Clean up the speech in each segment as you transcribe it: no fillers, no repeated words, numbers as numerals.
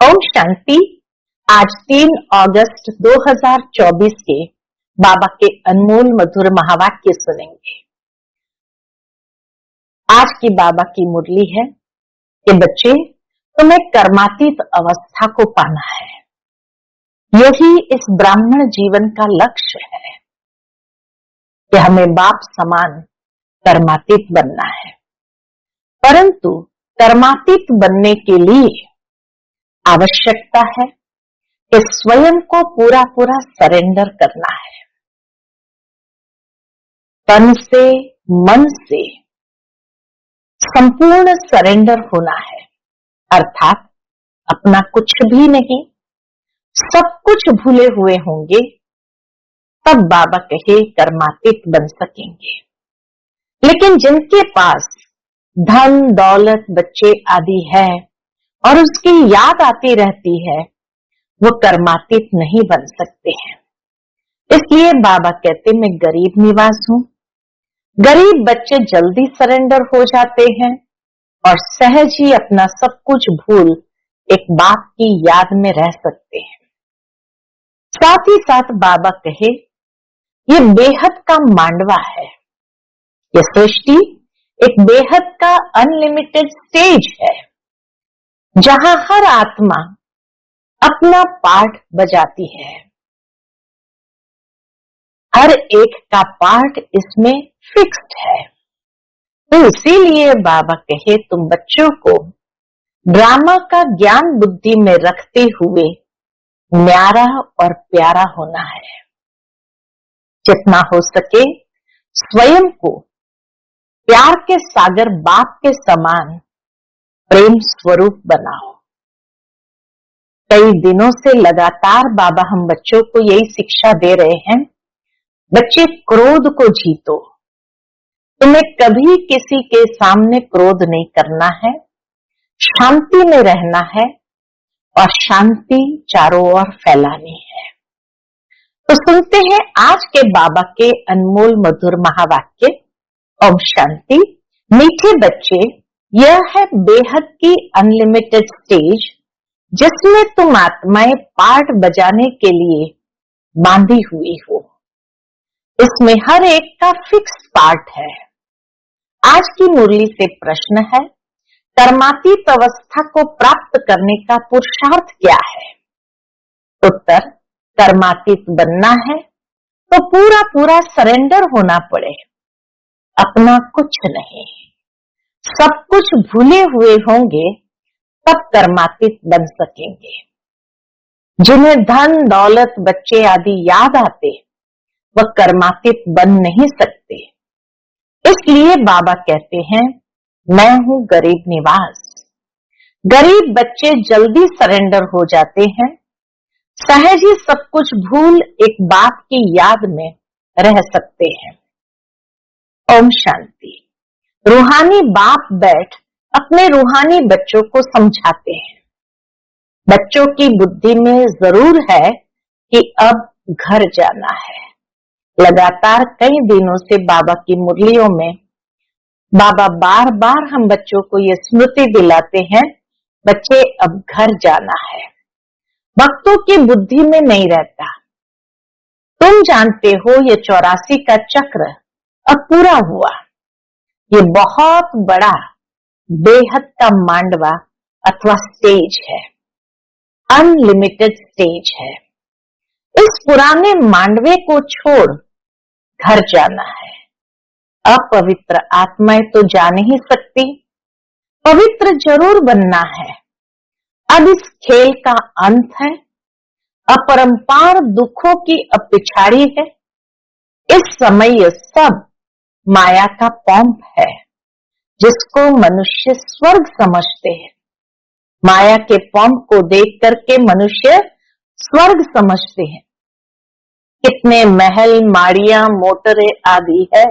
ओम शांति। आज 3 अगस्त 2024 के बाबा के अनमोल मधुर महावाक्य सुनेंगे। आज की बाबा की मुरली है कि बच्चे, तुम्हें कर्मातीत अवस्था को पाना है। यही इस ब्राह्मण जीवन का लक्ष्य है कि हमें बाप समान कर्मातीत बनना है। परंतु कर्मातीत बनने के लिए आवश्यकता है कि स्वयं को पूरा पूरा सरेंडर करना है। तन से, मन से संपूर्ण सरेंडर होना है, अर्थात अपना कुछ भी नहीं, सब कुछ भूले हुए होंगे, तब बाबा कहे कर्मातीत बन सकेंगे। लेकिन जिनके पास धन दौलत बच्चे आदि है और उसकी याद आती रहती है, वो कर्मातीत नहीं बन सकते हैं। इसलिए बाबा कहते मैं गरीब निवास हूं। गरीब बच्चे जल्दी सरेंडर हो जाते हैं और सहज ही अपना सब कुछ भूल एक बाप की याद में रह सकते हैं। साथ ही साथ बाबा कहे ये बेहद का मांडवा है। ये सृष्टि एक बेहद का अनलिमिटेड स्टेज है, जहां हर आत्मा अपना पार्ट बजाती है। हर एक का पार्ट इसमें फिक्स्ड है। तो इसीलिए बाबा कहे तुम बच्चों को ड्रामा का ज्ञान बुद्धि में रखते हुए न्यारा और प्यारा होना है। जितना हो सके स्वयं को प्यार के सागर बाप के समान प्रेम स्वरूप बनाओ। कई दिनों से लगातार बाबा हम बच्चों को यही शिक्षा दे रहे हैं, बच्चे क्रोध को जीतो। तुम्हें कभी किसी के सामने क्रोध नहीं करना है, शांति में रहना है और शांति चारों ओर फैलानी है। तो सुनते हैं आज के बाबा के अनमोल मधुर महावाक्य। ओम शांति। मीठे बच्चे, यह है बेहद की अनलिमिटेड स्टेज जिसमें तुम आत्माएं पार्ट बजाने के लिए बांधी हुई हो। इसमें हर एक का फिक्स पार्ट है। आज की मुरली से प्रश्न है, कर्मातीत अवस्था को प्राप्त करने का पुरुषार्थ क्या है? उत्तर, कर्मातीत बनना है तो पूरा पूरा सरेंडर होना पड़े। अपना कुछ नहीं, सब कुछ भूले हुए होंगे, तब कर्मातीत बन सकेंगे। जिन्हें धन दौलत बच्चे आदि याद आते, वह कर्मातीत बन नहीं सकते। इसलिए बाबा कहते हैं मैं हूं गरीब निवास। गरीब बच्चे जल्दी सरेंडर हो जाते हैं, सहज ही सब कुछ भूल एक बाप की याद में रह सकते हैं। ओम शांति। रूहानी बाप बैठ अपने रूहानी बच्चों को समझाते हैं। बच्चों की बुद्धि में जरूर है कि अब घर जाना है। लगातार कई दिनों से बाबा की मुरलियों में बाबा बार बार हम बच्चों को ये स्मृति दिलाते हैं, बच्चे अब घर जाना है। भक्तों की बुद्धि में नहीं रहता। तुम जानते हो ये 84 का चक्र अब पूरा हुआ। ये बहुत बड़ा बेहद का मांडवा अथवा स्टेज है, अनलिमिटेड स्टेज है। इस पुराने मांडवे को छोड़ घर जाना है। अपवित्र आत्माएं तो जा नहीं सकती, पवित्र जरूर बनना है। अब इस खेल का अंत है। अपरंपार दुखों की अब पिछाड़ी है। इस समय यह सब माया का पंप है, जिसको मनुष्य स्वर्ग समझते हैं। माया के पंप को देख करके मनुष्य स्वर्ग समझते हैं। कितने महल माड़ियां मोटरें आदि है,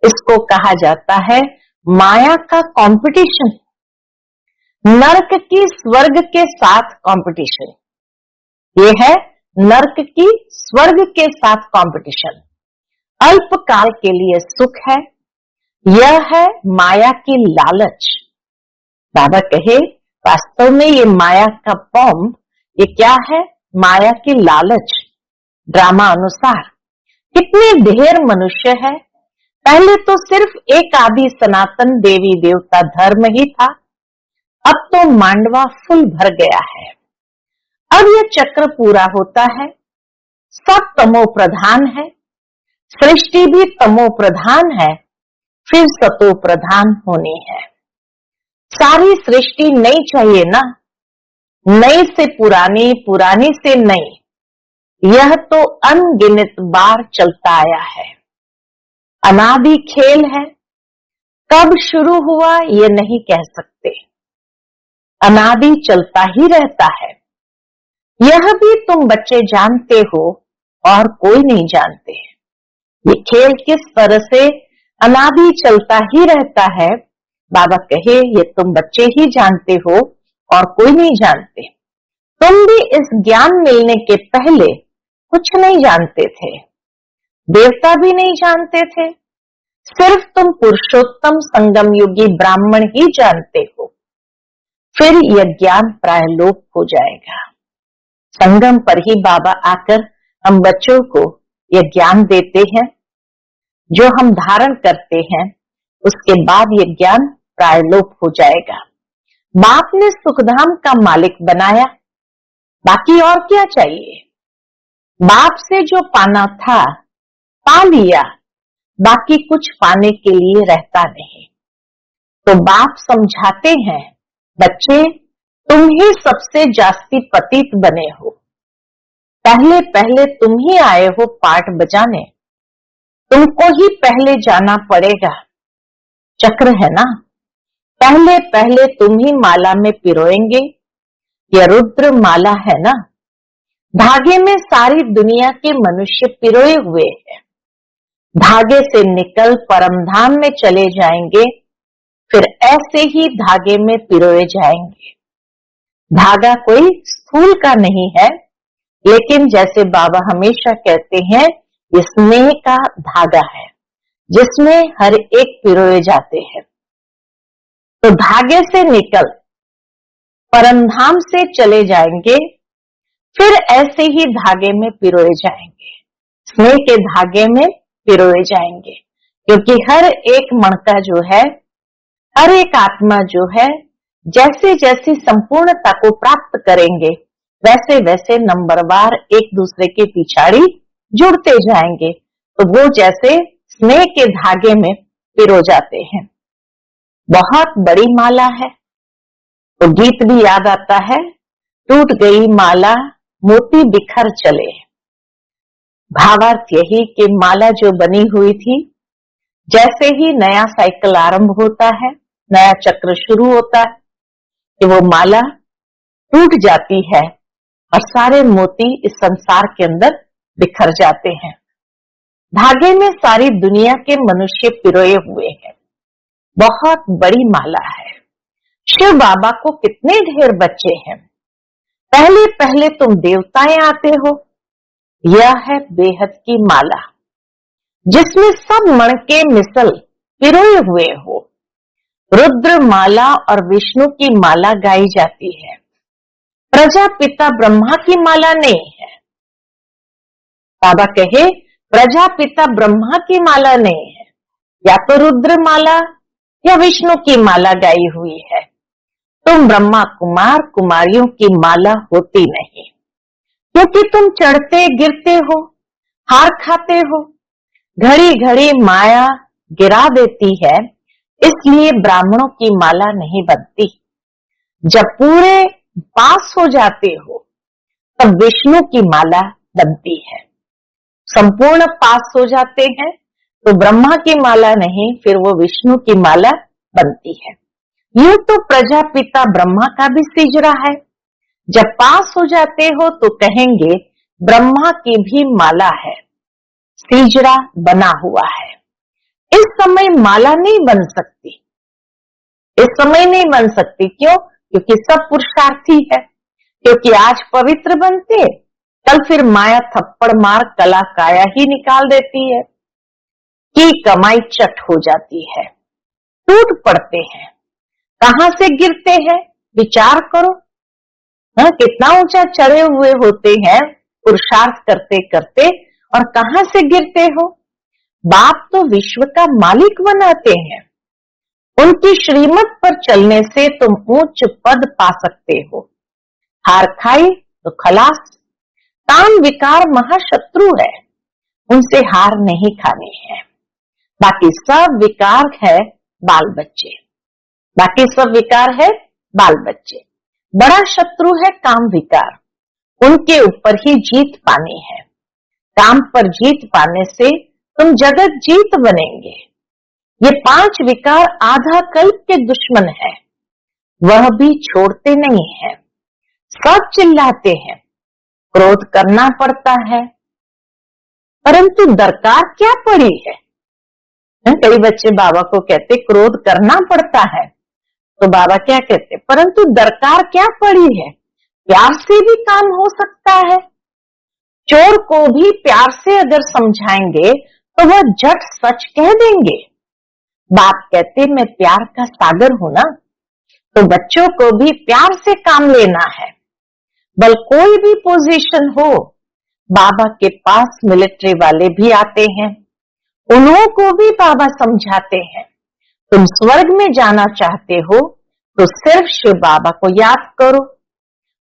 इसको कहा जाता है माया का कंपटीशन। नरक की स्वर्ग के साथ कंपटीशन। ये है नरक की स्वर्ग के साथ कंपटीशन। अल्पकाल के लिए सुख है, यह है माया की लालच। बाबा कहे वास्तव में ये माया का फॉर्म, ये क्या है? माया की लालच। ड्रामा अनुसार कितने ढेर मनुष्य है। पहले तो सिर्फ एक आदि सनातन देवी देवता धर्म ही था, अब तो मांडवा फुल भर गया है। अब यह चक्र पूरा होता है, सब तमो प्रधान है, सृष्टि भी तमो प्रधान है, फिर सतो प्रधान होनी है। सारी सृष्टि नई चाहिए ना, नई से पुरानी, पुरानी से नई, यह तो अनगिनत बार चलता आया है। अनादि खेल है, कब शुरू हुआ ये नहीं कह सकते, अनादि चलता ही रहता है। यह भी तुम बच्चे जानते हो और कोई नहीं जानते। ये खेल किस तरह से अनादि चलता ही रहता है, बाबा कहे ये तुम बच्चे ही जानते हो और कोई नहीं जानते। तुम भी इस ज्ञान मिलने के पहले कुछ नहीं जानते थे, देवता भी नहीं जानते थे, सिर्फ तुम पुरुषोत्तम संगम युगी ब्राह्मण ही जानते हो। फिर यह ज्ञान प्राय लोप हो जाएगा। संगम पर ही बाबा आकर हम बच्चों को यह ज्ञान देते हैं, जो हम धारण करते हैं, उसके बाद यह ज्ञान प्राय लोप हो जाएगा। बाप ने सुखधाम का मालिक बनाया, बाकी और क्या चाहिए? बाप से जो पाना था पा लिया, बाकी कुछ पाने के लिए रहता नहीं। तो बाप समझाते हैं, बच्चे तुम ही सबसे जास्ती पतित बने हो, पहले पहले तुम ही आए हो पाठ बजाने, तुमको ही पहले जाना पड़ेगा। चक्र है ना, पहले पहले तुम ही माला में पिरोएंगे। यह रुद्र माला है ना, धागे में सारी दुनिया के मनुष्य पिरोए हुए हैं। धागे से निकल परमधाम में चले जाएंगे, फिर ऐसे ही धागे में पिरोए जाएंगे। धागा कोई स्थूल का नहीं है, लेकिन जैसे बाबा हमेशा कहते हैं, ये स्नेह का धागा है जिसमें हर एक पिरोए जाते हैं। तो धागे से निकल परमधाम से चले जाएंगे, फिर ऐसे ही धागे में पिरोए जाएंगे, स्नेह के धागे में पिरोए जाएंगे। क्योंकि हर एक मणका जो है, हर एक आत्मा जो है, जैसे जैसी संपूर्णता को प्राप्त करेंगे, वैसे वैसे नंबरवार एक दूसरे के पिछाड़ी जुड़ते जाएंगे। तो वो जैसे स्नेह के धागे में पिरो जाते हैं। बहुत बड़ी माला है। तो गीत भी याद आता है, टूट गई माला मोती बिखर चले। भावार्थ यही कि माला जो बनी हुई थी, जैसे ही नया साइकिल आरंभ होता है, नया चक्र शुरू होता है, कि वो माला टूट जाती है और सारे मोती इस संसार के अंदर बिखर जाते हैं। धागे में सारी दुनिया के मनुष्य पिरोए हुए हैं। बहुत बड़ी माला है। शिव बाबा को कितने ढेर बच्चे हैं। पहले पहले तुम देवताएं आते हो। यह है बेहद की माला, जिसमें सब मणके मिसल पिरोए हुए हो। रुद्र माला और विष्णु की माला गाई जाती है। प्रजापिता ब्रह्मा की माला नहीं है। बाबा कहे प्रजापिता ब्रह्मा की माला नहीं है, या तो रुद्र माला या विष्णु की माला गाई हुई है। तुम ब्रह्मा कुमार कुमारियों की माला होती नहीं, क्योंकि तुम चढ़ते गिरते हो, हार खाते हो, घड़ी घड़ी माया गिरा देती है, इसलिए ब्राह्मणों की माला नहीं बनती। जब पूरे पास हो जाते हो तब विष्णु की माला बनती है। संपूर्ण पास हो जाते हैं तो ब्रह्मा की माला नहीं, फिर वो विष्णु की माला बनती है। यूं तो प्रजापिता ब्रह्मा का भी सिजरा है। जब पास हो जाते हो तो कहेंगे ब्रह्मा की भी माला है, सिजरा बना हुआ है। इस समय माला नहीं बन सकती, इस समय नहीं बन सकती। क्यों? क्योंकि सब पुरुषार्थी है। क्योंकि आज पवित्र बनते, कल फिर माया थप्पड़ मार कला काया ही निकाल देती है, कि कमाई चट हो जाती है। टूट पड़ते हैं। कहां से गिरते हैं? विचार करो। हाँ, कितना ऊंचा चढ़े हुए होते हैं पुरुषार्थ करते करते, और कहां से गिरते हो। बाप तो विश्व का मालिक बनाते हैं। उनकी श्रीमत पर चलने से तुम उच्च पद पा सकते हो। हार खाई तो खलास। काम विकार महाशत्रु है, उनसे हार नहीं खानी है। बाकी सब विकार है बाल बच्चे, बाकी सब विकार है बाल बच्चे। बड़ा शत्रु है काम विकार, उनके ऊपर ही जीत पानी है। काम पर जीत पाने से तुम जगत जीत बनेंगे। ये 5 विकार आधा कल्प के दुश्मन है, वह भी छोड़ते नहीं है। सब चिल्लाते हैं, क्रोध करना पड़ता है, परंतु दरकार क्या पड़ी है। कई बच्चे बाबा को कहते क्रोध करना पड़ता है, तो बाबा क्या कहते, परंतु दरकार क्या पड़ी है, प्यार से भी काम हो सकता है। चोर को भी प्यार से अगर समझाएंगे तो वह झट सच कह देंगे। बाप कहते मैं प्यार का सागर हूं ना, तो बच्चों को भी प्यार से काम लेना है। बल कोई भी पोजीशन हो, बाबा के पास मिलिट्री वाले भी आते हैं, उन्हों को भी बाबा समझाते हैं। तुम स्वर्ग में जाना चाहते हो तो सिर्फ शिव बाबा को याद करो।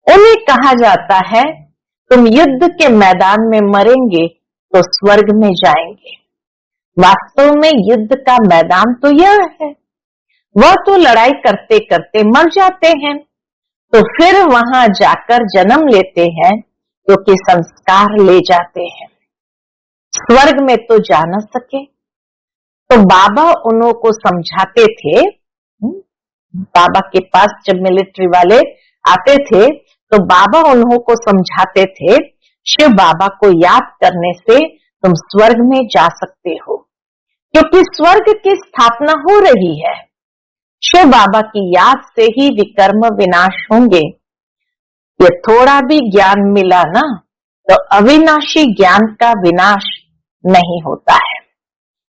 उन्हें कहा जाता है तुम युद्ध के मैदान में मरेंगे तो स्वर्ग में जाएंगे। वास्तव में युद्ध का मैदान तो यह है, वह तो लड़ाई करते करते मर जाते हैं, तो फिर वहां जाकर जन्म लेते हैं, क्योंकि संस्कार ले जाते हैं। स्वर्ग में तो जा न सके, तो बाबा उन्हों को समझाते थे। बाबा के पास जब मिलिट्री वाले आते थे तो बाबा उन्हों को समझाते थे, शिव बाबा को याद करने से तुम स्वर्ग में जा सकते हो, क्योंकि स्वर्ग की स्थापना हो रही है। शिव बाबा की याद से ही विकर्म विनाश होंगे। ये थोड़ा भी ज्ञान मिला ना, तो अविनाशी ज्ञान का विनाश नहीं होता है।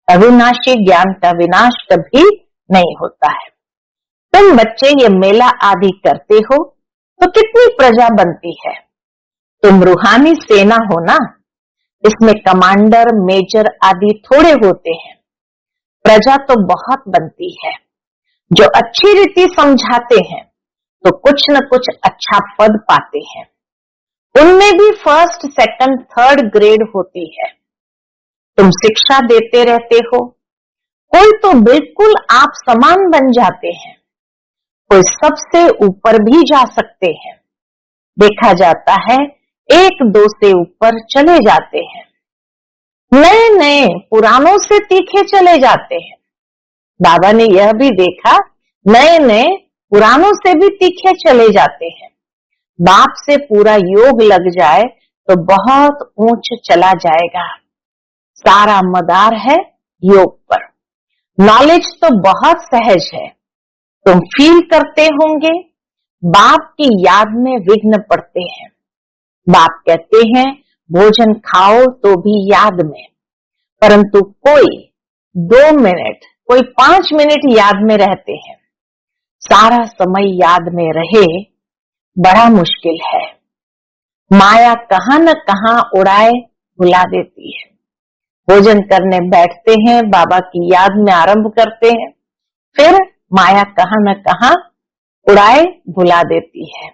अविनाशी ज्ञान का विनाश कभी नहीं होता है। तुम बच्चे ये मेला आदि करते हो तो कितनी प्रजा बनती है। तुम रूहानी सेना हो ना, इसमें कमांडर मेजर आदि थोड़े होते हैं। प्रजा तो बहुत बनती है। जो अच्छी रीति समझाते हैं तो कुछ न कुछ अच्छा पद पाते हैं। उनमें भी फर्स्ट सेकंड थर्ड ग्रेड होती है। तुम शिक्षा देते रहते हो, कोई तो बिल्कुल आप समान बन जाते हैं, कोई सबसे ऊपर भी जा सकते हैं। देखा जाता है 1-2 से ऊपर चले जाते हैं, नए नए पुरानों से तीखे चले जाते हैं। बाबा ने यह भी देखा, नए नए पुरानों से भी तीखे चले जाते हैं। बाप से पूरा योग लग जाए तो बहुत ऊंच चला जाएगा। सारा मदार है योग पर। नॉलेज तो बहुत सहज है, तुम फील करते होंगे। बाप की याद में विघ्न पड़ते हैं। बाप कहते हैं भोजन खाओ तो भी याद में, परंतु कोई 2 मिनट, कोई 5 मिनट याद में रहते हैं। सारा समय याद में रहे बड़ा मुश्किल है। माया कहां न कहां उड़ाए भुला देती है। भोजन करने बैठते हैं, बाबा की याद में आरंभ करते हैं, फिर माया कहां न कहां उड़ाए भुला देती है।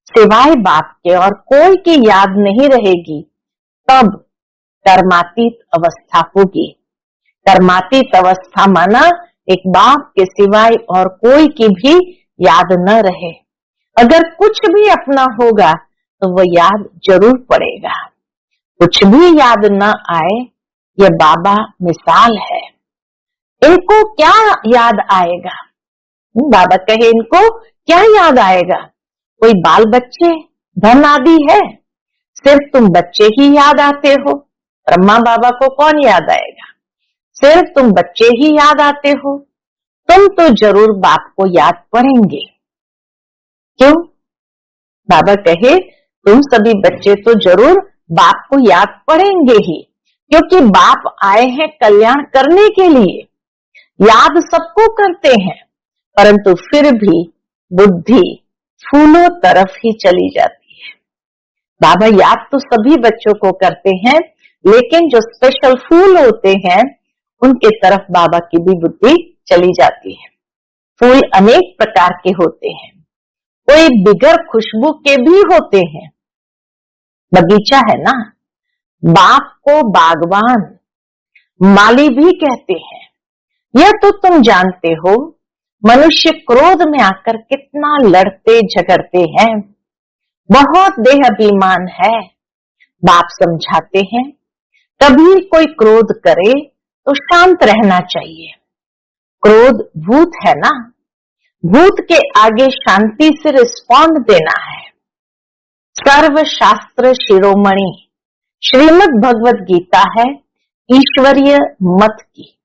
सिवाय बाप के और कोई की याद नहीं रहेगी, तब कर्मातीत अवस्था होगी। कर्मातीत अवस्था माना एक बाप के सिवाय और कोई की भी याद न रहे। अगर कुछ भी अपना होगा तो वह याद जरूर पड़ेगा। कुछ भी याद न आए, यह बाबा मिसाल है। इनको क्या याद आएगा? बाबा कहे इनको क्या याद आएगा? कोई बाल बच्चे, धन आदि है? सिर्फ तुम बच्चे ही याद आते हो। ब्रह्मा बाबा को कौन याद आएगा? सिर्फ तुम बच्चे ही याद आते हो। तुम तो जरूर बाप को याद पड़ेंगे। क्यों? बाबा कहे तुम सभी बच्चे तो जरूर बाप को याद पड़ेंगे ही, क्योंकि बाप आए हैं कल्याण करने के लिए। याद सबको करते हैं, परंतु फिर भी बुद्धि फूलों तरफ ही चली जाती है। बाबा याद तो सभी बच्चों को करते हैं, लेकिन जो स्पेशल फूल होते हैं उनके तरफ बाबा की भी बुद्धि चली जाती है। फूल अनेक प्रकार के होते हैं, कोई बिगर खुशबू के भी होते हैं। बगीचा है ना, बाग को बागवान, माली भी कहते हैं। यह तो तुम जानते हो, मनुष्य क्रोध में आकर कितना लड़ते झगड़ते हैं। बहुत देहाभिमान है। बाप समझाते हैं, कभी कोई क्रोध करे तो शांत रहना चाहिए। क्रोध भूत है ना, भूत के आगे शांति से रिस्पॉन्ड देना है। सर्व शास्त्र शिरोमणि श्रीमद् भगवत गीता है ईश्वरीय मत की।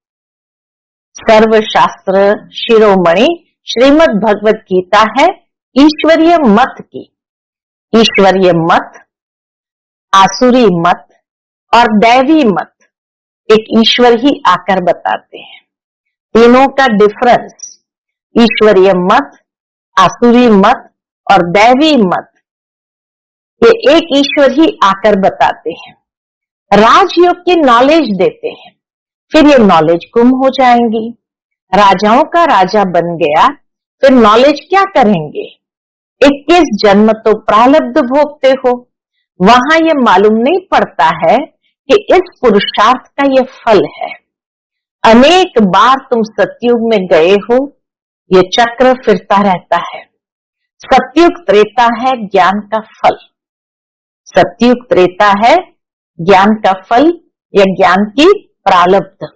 सर्व शास्त्र शिरोमणि श्रीमद् भगवत गीता है ईश्वरीय मत की। ईश्वरीय मत, आसुरी मत और दैवी मत एक ईश्वर ही आकर बताते हैं। तीनों का डिफरेंस, ईश्वरीय मत, आसुरी मत और दैवी मत, ये एक ईश्वर ही आकर बताते हैं। राजयोग की नॉलेज देते हैं, फिर ये नॉलेज गुम हो जाएंगी। राजाओं का राजा बन गया, फिर नॉलेज क्या करेंगे? 21 जन्म तो प्रारब्ध भोगते हो, वहां ये मालूम नहीं पड़ता है कि इस पुरुषार्थ का ये फल है। अनेक बार तुम सतयुग में गए हो, ये चक्र फिरता रहता है। सतयुग त्रेता है ज्ञान का फल। सतयुग त्रेता है ज्ञान का फल या ज्ञान की प्रारब्ध।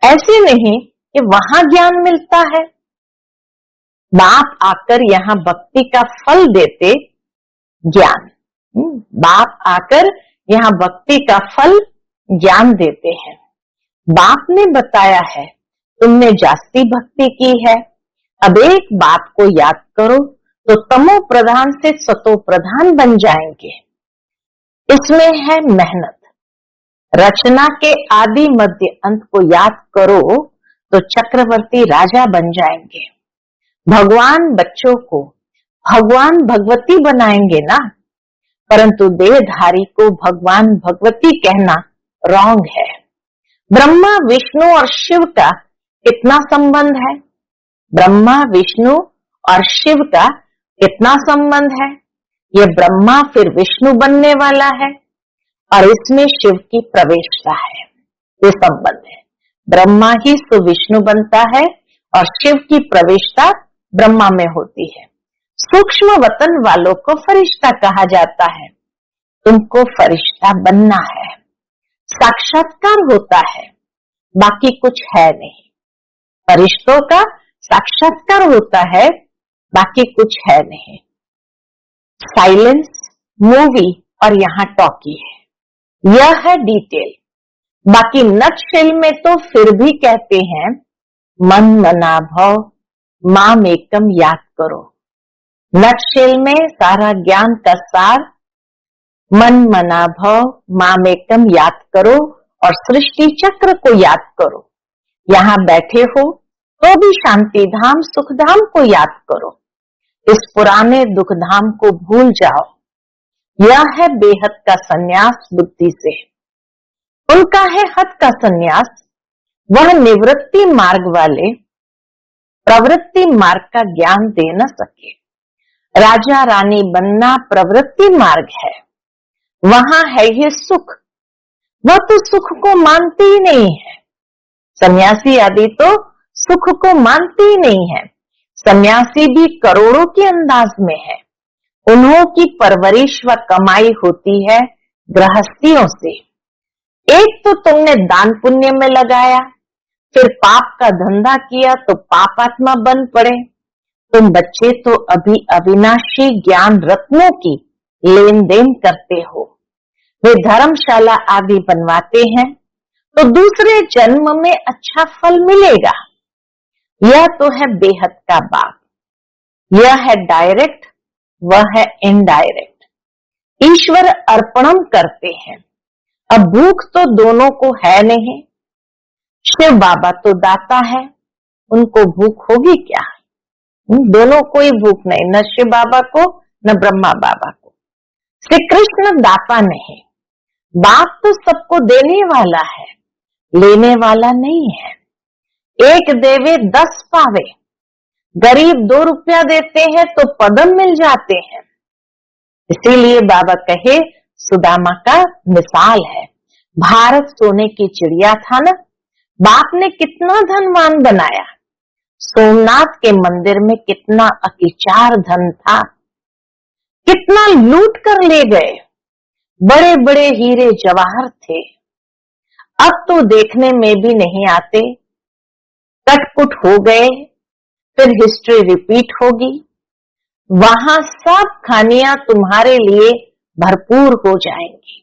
ऐसे नहीं कि वहां ज्ञान मिलता है। बाप आकर यहाँ भक्ति का फल देते, ज्ञान। बाप आकर यहाँ भक्ति का फल ज्ञान देते हैं। बाप ने बताया है, तुमने जास्ती भक्ति की है, अब एक बात को याद करो तो तमो प्रधान से सतो प्रधान बन जाएंगे। इसमें है मेहनत। रचना के आदि मध्य अंत को याद करो तो चक्रवर्ती राजा बन जाएंगे। भगवान बच्चों को भगवान भगवती बनाएंगे ना, परंतु देहधारी को भगवान भगवती कहना रॉन्ग है। ब्रह्मा विष्णु और शिव का कितना संबंध है? ब्रह्मा विष्णु और शिव का कितना संबंध है? ये ब्रह्मा फिर विष्णु बनने वाला है और इसमें शिव की प्रवेशता है। ये संबंध है। ब्रह्मा ही तो विष्णु बनता है और शिव की प्रवेशता ब्रह्मा में होती है। सूक्ष्म वतन वालों को फरिश्ता कहा जाता है। तुमको फरिश्ता बनना है। साक्षात्कार होता है, बाकी कुछ है नहीं। फरिश्तों का साक्षात्कार होता है, बाकी कुछ है नहीं। साइलेंस, मूवी और यहाँ टॉकी है। यह है डिटेल। बाकी नटशेल में तो फिर भी कहते हैं मन मना भव माम एकम याद करो। नटशेल में सारा ज्ञान का सार मन मना भव माम एकम याद करो और सृष्टि चक्र को याद करो। यहाँ बैठे हो तो भी शांति धाम सुख धाम को याद करो। इस पुराने दुख धाम को भूल जाओ। यह है बेहद का संन्यास बुद्धि से। उनका है हद का संन्यास। वह निवृत्ति मार्ग वाले प्रवृत्ति मार्ग का ज्ञान दे न सके। राजा रानी बनना प्रवृत्ति मार्ग है। वहां है ये सुख, वह तो सुख को मानते ही नहीं है। सन्यासी आदि तो सुख को मानते ही नहीं है। सन्यासी भी करोड़ों के अंदाज में है। उन्हों की परवरिश व कमाई होती है गृहस्थियों से। एक तो तुमने दान पुण्य में लगाया, फिर पाप का धंधा किया तो पापात्मा बन पड़े। तुम बच्चे तो अभी अविनाशी ज्ञान रत्नों की लेन देन करते हो। वे धर्मशाला आदि बनवाते हैं तो दूसरे जन्म में अच्छा फल मिलेगा। यह तो है बेहद का बाप। यह है डायरेक्ट, वह है इनडायरेक्ट। ईश्वर अर्पणम करते हैं। अब भूख तो दोनों को है नहीं। शिव बाबा तो दाता है, उनको भूख होगी क्या? दोनों कोई भूख नहीं, न शिव बाबा को न ब्रह्मा बाबा को। श्री कृष्ण दाता नहीं, बाप तो सबको देने वाला है, लेने वाला नहीं है। एक देवे 10 पावे, गरीब 2 रुपया देते हैं तो पदम मिल जाते हैं। इसीलिए बाबा कहे सुदामा का मिसाल है। भारत सोने की चिड़िया था ना, बाप ने कितना धनवान बनाया। सोमनाथ के मंदिर में कितना अकिचार धन था, कितना लूट कर ले गए। बड़े बड़े हीरे जवाहर थे, अब तो देखने में भी नहीं आते, कटपुट हो गए। फिर हिस्ट्री रिपीट होगी, वहां सब खानियां तुम्हारे लिए भरपूर हो जाएंगी।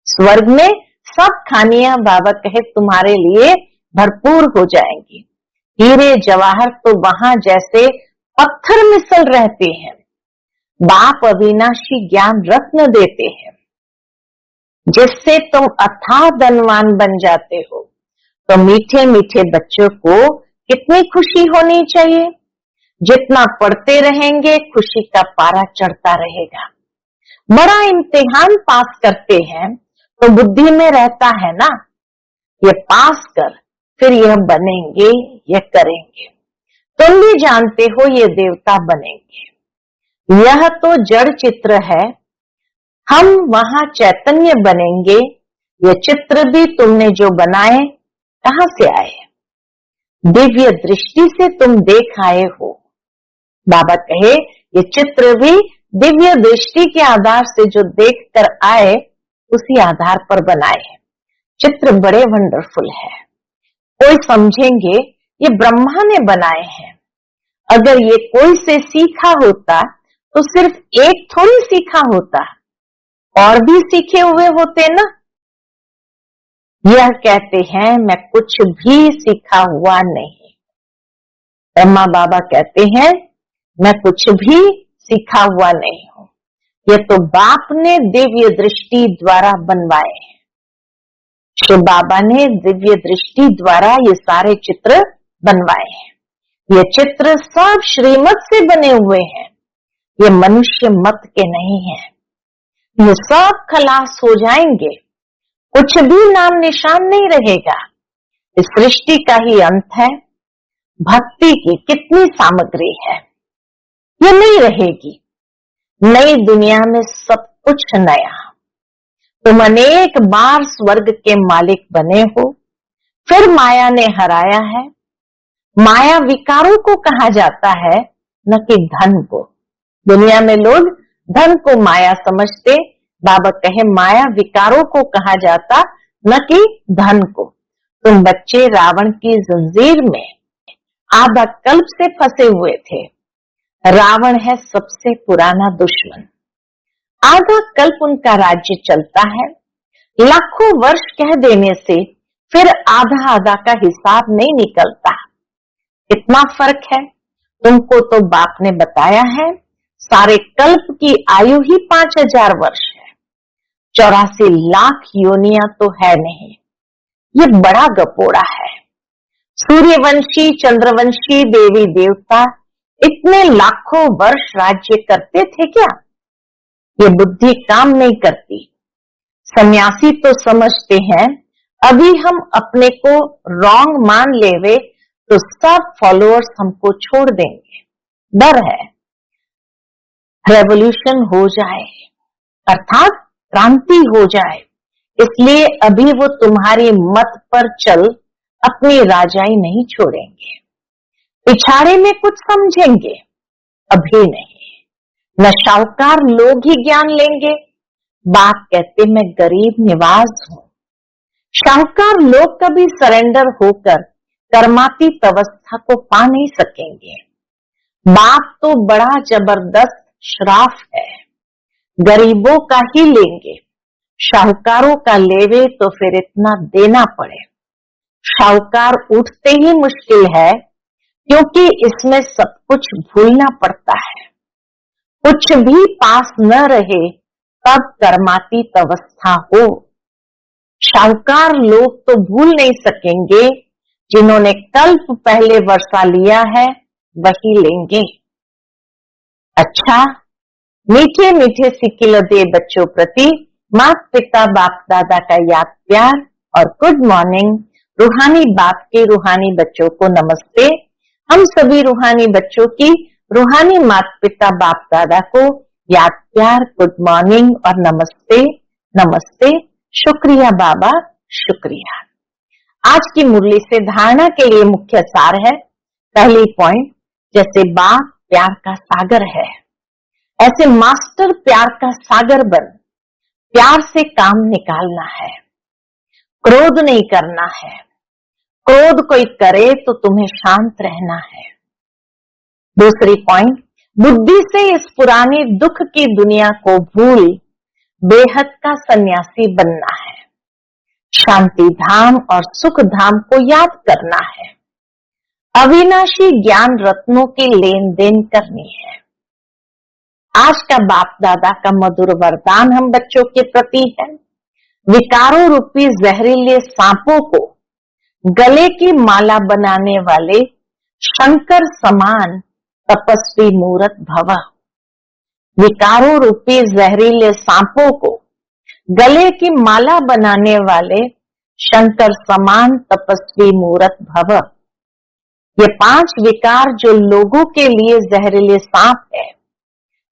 स्वर्ग में सब खानियां बाबा कहे तुम्हारे लिए भरपूर हो जाएंगी। हीरे जवाहर तो वहां जैसे पत्थर मिसल रहते हैं। बाप अविनाशी ज्ञान रत्न देते हैं, जिससे तुम अथाह धनवान बन जाते हो। तो मीठे मीठे बच्चों को कितनी खुशी होनी चाहिए। जितना पढ़ते रहेंगे खुशी का पारा चढ़ता रहेगा। बड़ा इम्तिहान पास करते हैं तो बुद्धि में रहता है ना, ये पास कर, फिर यह बनेंगे, यह करेंगे। तुम भी जानते हो ये देवता बनेंगे। यह तो जड़ चित्र है, हम वहां चैतन्य बनेंगे। ये चित्र भी तुमने जो बनाए कहां से आए? दिव्य दृष्टि से तुम देख आए हो। बाबा कहे ये चित्र भी दिव्य दृष्टि के आधार से जो देख कर आए उसी आधार पर बनाए हैं। चित्र बड़े वंडरफुल है। कोई समझेंगे ये ब्रह्मा ने बनाए हैं। अगर ये कोई से सीखा होता तो सिर्फ एक थोड़ी सीखा होता, और भी सीखे हुए होते ना। यह कहते हैं मैं कुछ भी सीखा हुआ नहीं। ब्रह्मा बाबा कहते हैं मैं कुछ भी सीखा हुआ नहीं हूं, ये तो बाप ने दिव्य दृष्टि द्वारा बनवाए हैं। शिव बाबा ने दिव्य दृष्टि द्वारा ये सारे चित्र बनवाए हैं। ये चित्र सब श्रीमत से बने हुए हैं, ये मनुष्य मत के नहीं है। ये सब खलास हो जाएंगे, कुछ भी नाम निशान नहीं रहेगा। इस सृष्टि का ही अंत है। भक्ति की कितनी सामग्री है, ये नहीं रहेगी। नई दुनिया में सब कुछ नया। तुम अनेक बार स्वर्ग के मालिक बने हो, फिर माया ने हराया है। माया विकारों को कहा जाता है, न कि धन को। दुनिया में लोग धन को माया समझते, बाबा कहे माया विकारों को कहा जाता, न कि धन को। तुम बच्चे रावण की जंजीर में आधा कल्प से फंसे हुए थे। रावण है सबसे पुराना दुश्मन। आधा कल्प उनका राज्य चलता है। लाखों वर्ष कह देने से फिर आधा आधा का हिसाब नहीं निकलता। इतना फर्क है। तुमको तो बाप ने बताया है सारे कल्प की आयु ही 5000 वर्ष है। 84 लाख योनियां तो है नहीं, ये बड़ा गपोड़ा है। सूर्यवंशी चंद्रवंशी देवी देवता इतने लाखों वर्ष राज्य करते थे क्या? ये बुद्धि काम नहीं करती। सन्यासी तो समझते हैं अभी हम अपने को रॉन्ग मान लेवे तो सब फॉलोअर्स हमको छोड़ देंगे। डर है रेवोल्यूशन हो जाए, अर्थात क्रांति हो जाए, इसलिए अभी वो तुम्हारी मत पर चल अपनी राजाई नहीं छोड़ेंगे। पिछाड़े में कुछ समझेंगे, अभी नहीं। न शाहूकार लोग ही ज्ञान लेंगे। बाप कहते मैं गरीब निवाज हूं। शाहूकार लोग कभी सरेंडर होकर कर्मातीत अवस्था को पा नहीं सकेंगे। बाप तो बड़ा जबरदस्त श्राफ है, गरीबों का ही लेंगे। शाहूकारों का लेवे तो फिर इतना देना पड़े। शाहूकार उठते ही मुश्किल है, क्योंकि इसमें सब कुछ भूलना पड़ता है। कुछ भी पास न रहे तब कर्मातीत अवस्था हो। शाहूकार लोग तो भूल नहीं सकेंगे, जिन्होंने कल्प पहले वर्षा लिया है वही लेंगे। अच्छा, मीठे मीठे सिकिलते बच्चों प्रति माता पिता बाप दादा का याद प्यार और गुड मॉर्निंग। रूहानी बाप के रूहानी बच्चों को नमस्ते। हम सभी रूहानी बच्चों की रूहानी माता पिता बाप दादा को याद प्यार, गुड मॉर्निंग और नमस्ते नमस्ते। शुक्रिया बाबा, शुक्रिया। आज की मुरली से धारणा के लिए मुख्य सार है। पहली पॉइंट, जैसे बाप प्यार का सागर है, ऐसे मास्टर प्यार का सागर बन प्यार से काम निकालना है, क्रोध नहीं करना है। क्रोध कोई करे तो तुम्हें शांत रहना है। दूसरी पॉइंट, बुद्धि से इस पुरानी दुख की दुनिया को भूल बेहद का सन्यासी बनना है। शांति धाम और सुख धाम को याद करना है। अविनाशी ज्ञान रत्नों की लेन देन करनी है। आज का बाप दादा का मधुर वरदान हम बच्चों के प्रति है। विकारों रूपी जहरीले सांपों को गले की माला बनाने वाले शंकर समान तपस्वी मूरत भव। विकारों रूपी जहरीले सांपों को गले की माला बनाने वाले शंकर समान तपस्वी मूरत भव। ये 5 विकार जो लोगों के लिए जहरीले सांप है,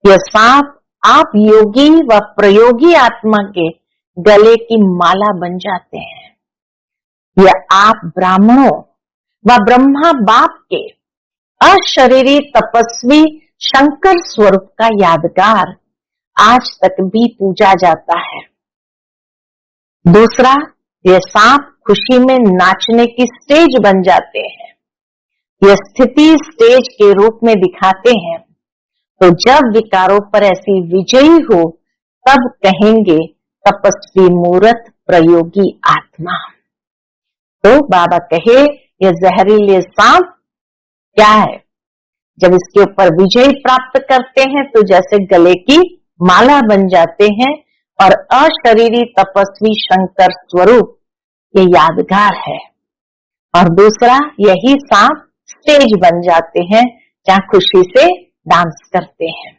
यह सांप आप योगी व प्रयोगी आत्मा के गले की माला बन जाते हैं। यह आप ब्राह्मणों व ब्रह्मा बाप के अशरीरी तपस्वी शंकर स्वरूप का यादगार आज तक भी पूजा जाता है। दूसरा, यह सांप खुशी में नाचने की स्टेज बन जाते हैं। यह स्थिति स्टेज के रूप में दिखाते हैं। तो जब विकारों पर ऐसी विजयी हो तब कहेंगे तपस्वी मूरत प्रयोगी आत्मा। तो बाबा कहे यह जहरीले सांप क्या है, जब इसके ऊपर विजय प्राप्त करते हैं तो जैसे गले की माला बन जाते हैं और अशरीरी तपस्वी शंकर स्वरूप ये यादगार है। और दूसरा, यही सांप स्टेज बन जाते हैं जहां खुशी से डांस करते हैं।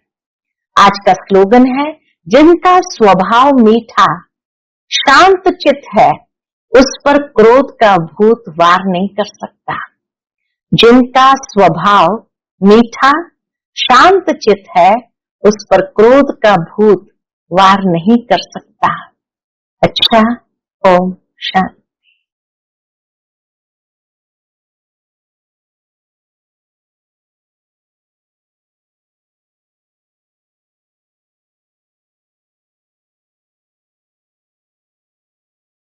आज का स्लोगन है, जिनका स्वभाव मीठा शांत चित्त है उस पर क्रोध का भूत वार नहीं कर सकता। जिनका स्वभाव मीठा शांत चित्त है उस पर क्रोध का भूत वार नहीं कर सकता। अच्छा, ओम शांति।